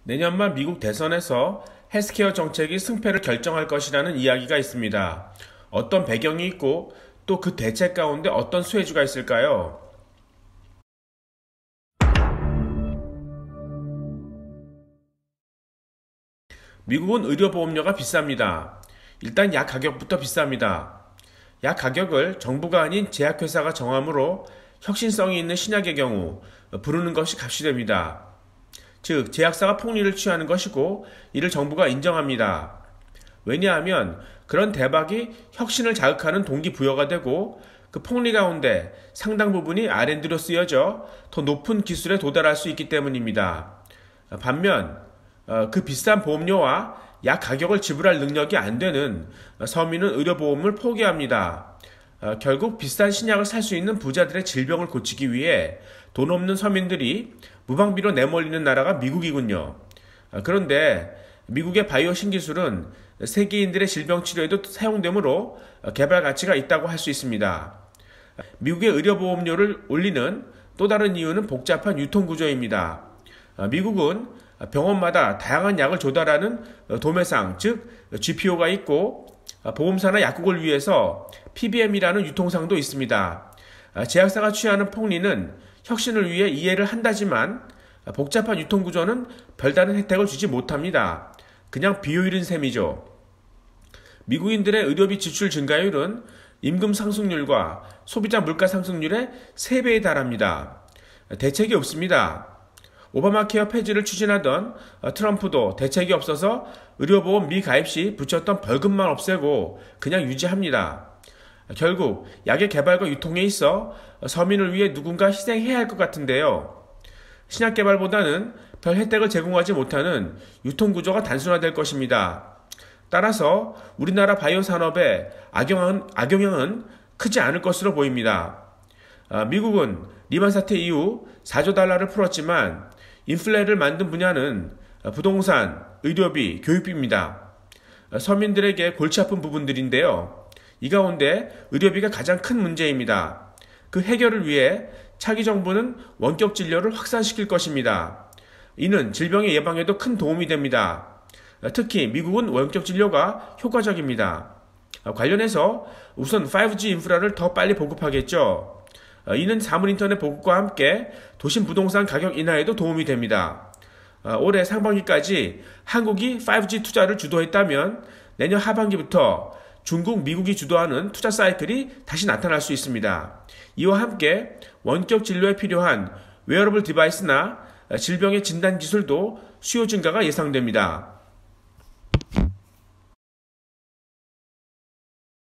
내년 말 미국 대선에서 헬스케어 정책이 승패를 결정할 것이라는 이야기가 있습니다. 어떤 배경이 있고 또 그 대책 가운데 어떤 수혜주가 있을까요? 미국은 의료보험료가 비쌉니다. 일단 약 가격부터 비쌉니다. 약 가격을 정부가 아닌 제약회사가 정하므로 혁신성이 있는 신약의 경우 부르는 것이 값이 됩니다. 즉, 제약사가 폭리를 취하는 것이고 이를 정부가 인정합니다. 왜냐하면 그런 대박이 혁신을 자극하는 동기부여가 되고 그 폭리 가운데 상당 부분이 R&D로 쓰여져 더 높은 기술에 도달할 수 있기 때문입니다. 반면 그 비싼 보험료와 약 가격을 지불할 능력이 안 되는 서민은 의료보험을 포기합니다. 결국 비싼 신약을 살 수 있는 부자들의 질병을 고치기 위해 돈 없는 서민들이 무방비로 내몰리는 나라가 미국이군요. 그런데 미국의 바이오 신기술은 세계인들의 질병 치료에도 사용되므로 개발 가치가 있다고 할 수 있습니다. 미국의 의료보험료를 올리는 또 다른 이유는 복잡한 유통구조입니다. 미국은 병원마다 다양한 약을 조달하는 도매상, 즉 GPO가 있고 보험사나 약국을 위해서 PBM이라는 유통상도 있습니다. 제약사가 취하는 폭리는 혁신을 위해 이해를 한다지만 복잡한 유통구조는 별다른 혜택을 주지 못합니다. 그냥 비효율인 셈이죠. 미국인들의 의료비 지출 증가율은 임금 상승률과 소비자 물가 상승률의 3배에 달합니다. 대책이 없습니다. 오바마 케어 폐지를 추진하던 트럼프도 대책이 없어서 의료보험 미가입 시 붙였던 벌금만 없애고 그냥 유지합니다. 결국 약의 개발과 유통에 있어 서민을 위해 누군가 희생해야 할 것 같은데요. 신약 개발보다는 별 혜택을 제공하지 못하는 유통구조가 단순화될 것입니다. 따라서 우리나라 바이오 산업에 악영향은 크지 않을 것으로 보입니다. 미국은 리만 사태 이후 4조 달러를 풀었지만 인플레를 만든 분야는 부동산, 의료비, 교육비입니다. 서민들에게 골치 아픈 부분들인데요. 이 가운데 의료비가 가장 큰 문제입니다. 그 해결을 위해 차기 정부는 원격 진료를 확산시킬 것입니다. 이는 질병의 예방에도 큰 도움이 됩니다. 특히 미국은 원격 진료가 효과적입니다. 관련해서 우선 5G 인프라를 더 빨리 보급하겠죠. 이는 사물인터넷 보급과 함께 도심 부동산 가격 인하에도 도움이 됩니다. 올해 상반기까지 한국이 5G 투자를 주도했다면 내년 하반기부터 중국, 미국이 주도하는 투자 사이클이 다시 나타날 수 있습니다. 이와 함께 원격 진료에 필요한 웨어러블 디바이스나 질병의 진단 기술도 수요 증가가 예상됩니다.